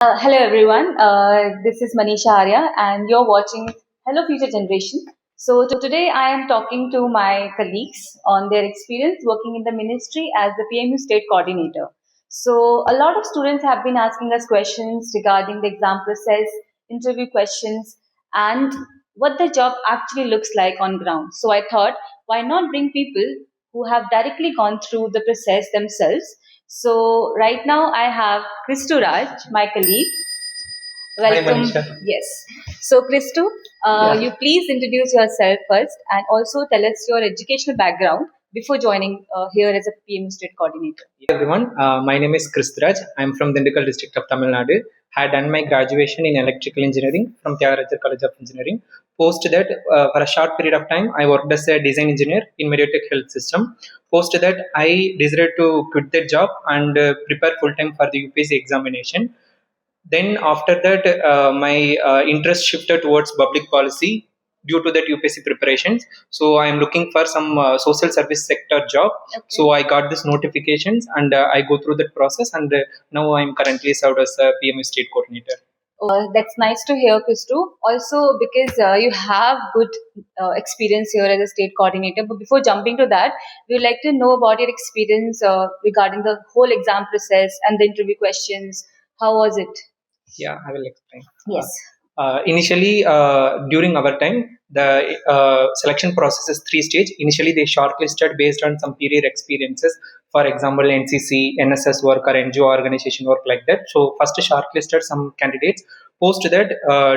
Hello everyone, this is Manisha Arya and you're watching Hello Future Generation. So today I am talking to my colleagues on their experience working in the ministry as the PMU state coordinator. So a lot of students have been asking us questions regarding the exam process, interview questions and what the job actually looks like on ground. So I thought why not bring people who have directly gone through the process themselves. So right now I have Christo Raj, my colleague. Hi, Welcome. Manisha. Yes. So Christo, Yeah. you please introduce yourself first and also tell us your educational background before joining here as a PMU state coordinator. Hi, everyone. My name is Christo Raj. I'm from Dindigul district of Tamil Nadu. Had done my graduation in electrical engineering from Tyagarajar College of Engineering. Post that, for a short period of time, I worked as a design engineer in Mediatek Health System. Post that, I decided to quit that job and prepare full time for the UPSC examination. Then after that, my interest shifted towards public policy due to that UPSC preparations. So I am looking for some social service sector job. Okay. So I got this notifications and I go through that process, and now I am currently served as a PMU state coordinator. That's nice to hear, Christo. Also, because you have good experience here as a state coordinator. But before jumping to that, we would like to know about your experience regarding the whole exam process and the interview questions. How was it? Yeah, I will explain. Yes. Initially, during our time, the selection process is three stage. Initially, they shortlisted based on some period experiences. For example, NCC, NSS work or NGO organization work like that. So first shortlisted some candidates. Post that,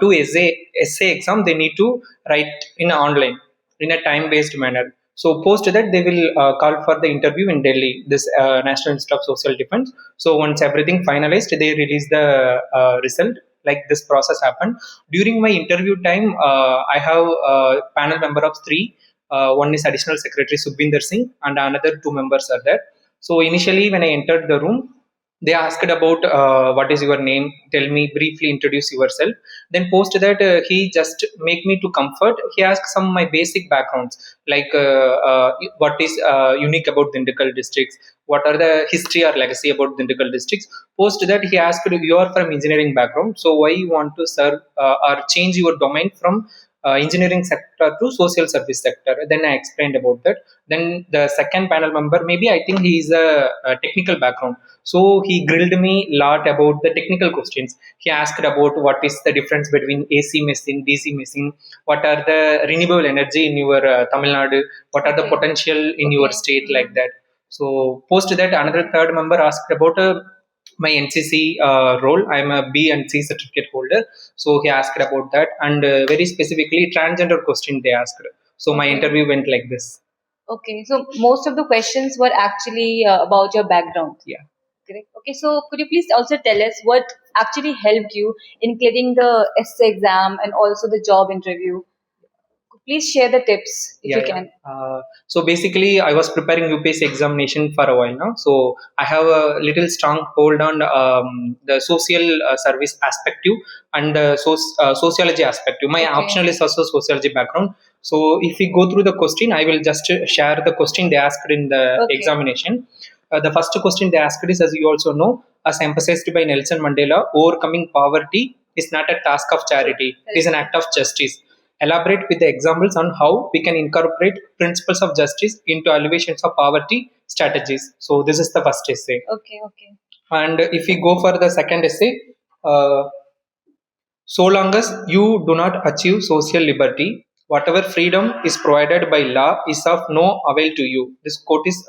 to essay exam, they need to write in online in a time based manner. So post that, they will call for the interview in Delhi, this National Institute of Social Defense. So once everything finalized, they release the result. Like this process happened during my interview time. I have a panel member of three. One is additional secretary Subhinder Singh and another two members are there. So initially when I entered the room, they asked about what is your name, tell me briefly, introduce yourself. Then post that, he just make me to comfort. He asked some my basic backgrounds, like what is unique about Dindigul districts, what are the history or legacy about Dindigul districts. Post that, he asked, you are from engineering background, so why you want to serve or change your domain from engineering sector to social service sector. Then I explained about that. Then the second panel member, maybe I think he is a technical background, so he grilled me a lot about the technical questions. He asked about what is the difference between AC machine, DC machine, what are the renewable energy in your Tamil Nadu, what are the potential in your state, like that. So post that, another third member asked about my NCC role. I'm a B and C certificate holder, so he asked about that, and very specifically transgender question they asked. So my interview went like this. Okay, so most of the questions were actually about your background. Yeah. Correct. Okay, so could you please also tell us what actually helped you in clearing the essay exam and also the job interview? Please share the tips if you can. So basically, I was preparing UPSC examination for a while now. So I have a little strong hold on the social service aspect and the sociology aspect. My optional is also sociology background. So if we go through the question, I will just share the question they asked in the examination. The first question they asked is, as you also know, as emphasized by Nelson Mandela, overcoming poverty is not a task of charity, it is an act of justice. Elaborate with the examples on how we can incorporate principles of justice into alleviations of poverty strategies. So this is the first essay. Okay, okay. And if we go for the second essay, uh, so long as you do not achieve social liberty, whatever freedom is provided by law is of no avail to you. This quote is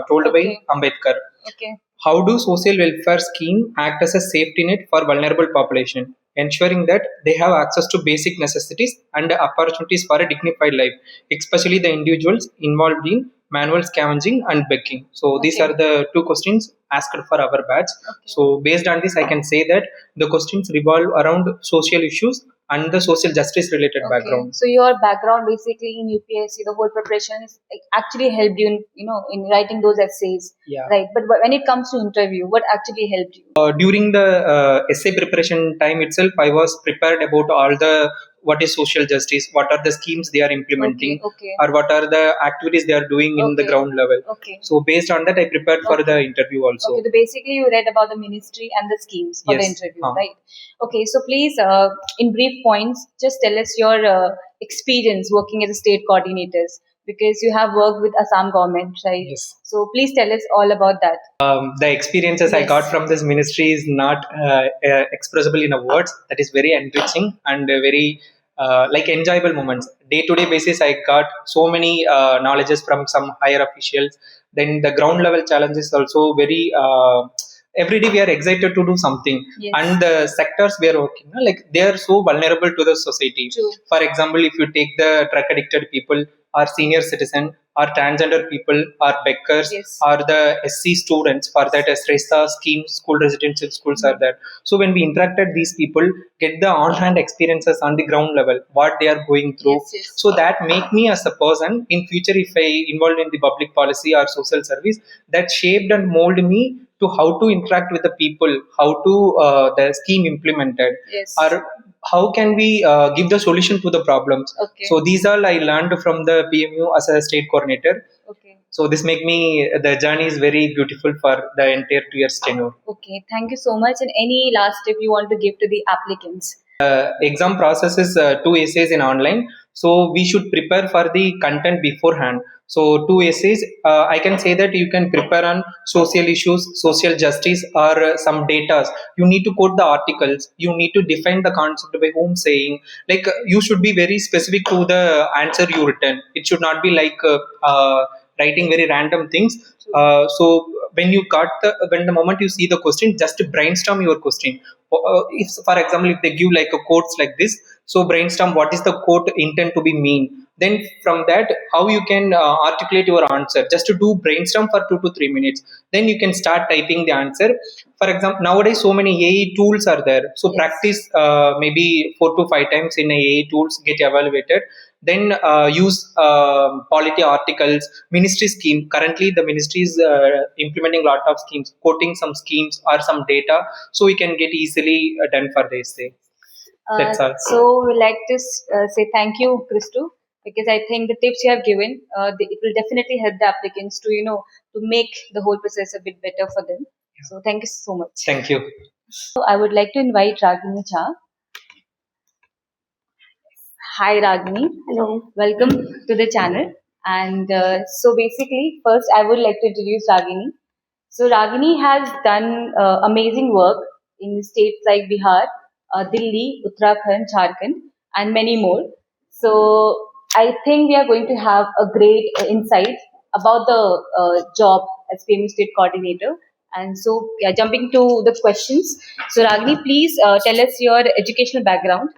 told by Ambedkar. Okay. How do social welfare scheme act as a safety net for vulnerable population, ensuring that they have access to basic necessities and opportunities for a dignified life, especially the individuals involved in manual scavenging and begging? So these are the two questions asked for our batch. So based on this, I can say that the questions revolve around social issues and the social justice related background. So your background basically in UPSC, the whole preparation is actually helped you in writing those essays. Yeah. Right. But when it comes to interview, what actually helped you? During the essay preparation time itself, I was prepared about all the what is social justice, what are the schemes they are implementing, Okay. or what are the activities they are doing in the Okay. ground level. Okay. So based on that, I prepared for the interview also. Okay, so basically you read about the ministry and the schemes for the Yes. interview, right? Okay, so please, in brief points, just tell us your experience working as a state coordinators, because you have worked with Assam government, right? Yes. So please tell us all about that. The experiences I got Yes. from this ministry is not expressible in a words. That is very enriching and very like enjoyable moments. Day to day basis, I got so many knowledges from some higher officials. Then the ground level challenges also very. Every day we are excited to do something, Yes. and the sectors we are working, like they are so vulnerable to the society. True. For example, if you take the drug addicted people, or senior citizen, or transgender people, or beggars, Yes. or the SC students, for that Sresta scheme, school residential schools are there. So when we interacted these people, get the on-hand experiences on the ground level, what they are going through. Yes, yes. So that make me as a person in future, if I involved in the public policy or social service, that shaped and molded me to how to interact with the people, how to the scheme implemented, Yes. or how can we give the solution to the problems. Okay. So these all I learned from the PMU as a state coordinator. Okay. So this make me, the journey is very beautiful for the entire 2 years tenure. Okay, thank you so much. And any last tip you want to give to the applicants? Exam process is 2 essays in online, so we should prepare for the content beforehand. So 2 essays, I can say that you can prepare on social issues, social justice, or some data. You need to quote the articles, you need to define the concept by whom saying, like you should be very specific to the answer you written. It should not be like writing very random things. So when you got the, when the moment you see the question, just brainstorm your question. If for example, if they give like a quotes like this, so brainstorm what is the quote intent to be mean. Then from that, how you can articulate your answer, just to do brainstorm for 2 to 3 minutes. Then you can start typing the answer. For example, nowadays so many AI tools are there, so Yes. practice maybe 4 to 5 times in AI tools, get evaluated. Then use polity articles, ministry scheme. Currently the ministry is implementing a lot of schemes, quoting some schemes or some data, so we can get easily done for this day. That's all. So we like to say thank you, Christo, because I think the tips you have given, it will definitely help the applicants to to make the whole process a bit better for them. So thank you so much. Thank you. So I would like to invite Ragini Cha. Hi Ragini. Hello. Welcome to the channel. And so basically, first I would like to introduce Ragini. So Ragini has done amazing work in states like Bihar, Delhi, Uttarakhand, Jharkhand, and many more. So I think we are going to have a great insight about the job as PMU State Coordinator. And so, yeah, jumping to the questions. So Ragini, please tell us your educational background.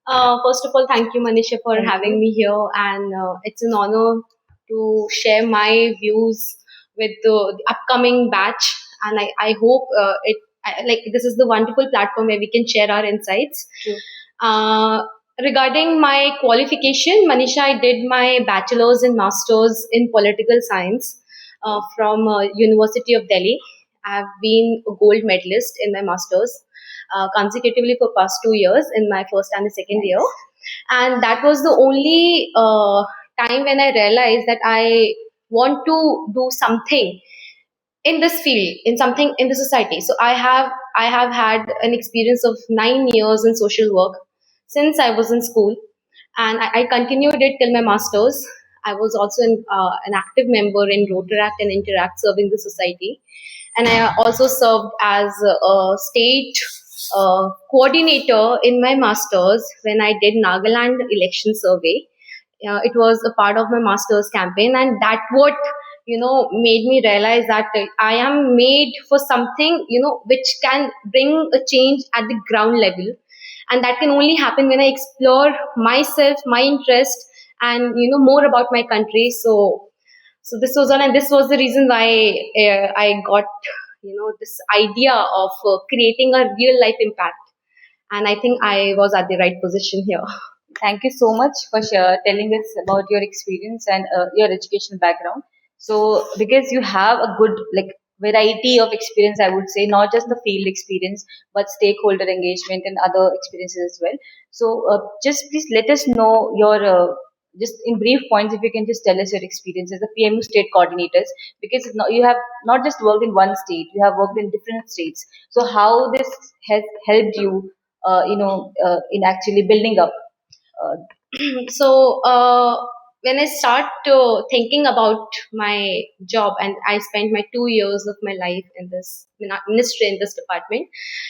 First of all, thank you, Manisha, for Thank having you. me here, and it's an honor to share my views with the upcoming batch. And I hope like this is the wonderful platform where we can share our insights. True. Uh, Regarding my qualification, Manisha, I did my bachelor's and master's in political science from University of Delhi. I've been a gold medalist in my master's consecutively for past 2 years in my first and the second year, and that was the only time when I realized that I want to do something in this field, in something in the society. So I have had an experience of 9 years in social work since I was in school, and I continued it till my masters. I was also an active member in Rotaract and Interact, serving the society, and I also served as a state coordinator in my masters when I did Nagaland election survey. It was a part of my master's campaign, and that what made me realize that I am made for something which can bring a change at the ground level, and that can only happen when I explore myself, my interest, and more about my country. So this was on, and this was the reason why I got this idea of creating a real life impact, and I think I was at the right position here. Thank you so much for telling us about your experience and your educational background. So, because you have a good, like, variety of experience, I would say, not just the field experience, but stakeholder engagement and other experiences as well. So just please let us know your, just in brief points, if you can just tell us your experience as a PMU state coordinators, because you have not just worked in one state, you have worked in different states. So how this has helped you, in actually building up. Uh, So when I start thinking about my job, and I spent my 2 years of my life in this ministry, in this department,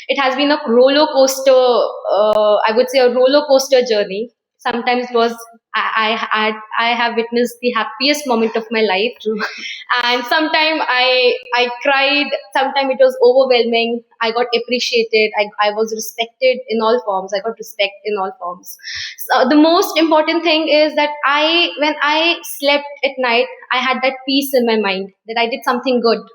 it has been a roller coaster. I would say a roller coaster journey. Sometimes it was I have witnessed the happiest moment of my life, and sometimes I cried. Sometimes it was overwhelming. I got appreciated. I was respected in all forms. I got respect in all forms. So the most important thing is that when I slept at night, I had that peace in my mind that I did something good.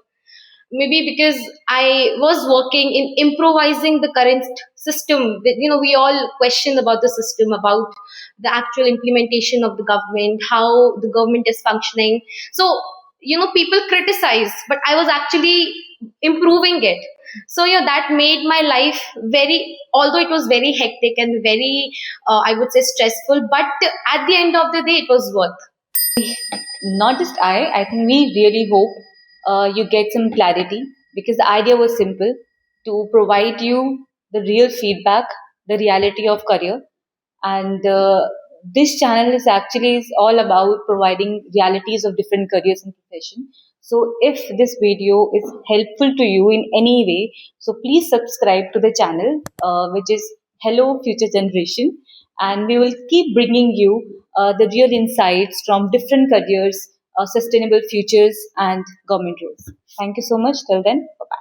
Maybe because I was working in improvising the current system. We all question about the system, about the actual implementation of the government, how the government is functioning. So, people criticize, but I was actually improving it. So, that made my life very, although it was very hectic and very, I would say, stressful, but at the end of the day, it was worth. Not just I think we really hope you get some clarity, because the idea was simple, to provide you the real feedback, the reality of career. And this channel is all about providing realities of different careers and profession. So if this video is helpful to you in any way, so please subscribe to the channel, which is Hello Future Generation, and we will keep bringing you the real insights from different careers, sustainable futures, and government roles. Thank you so much. Till then, bye bye.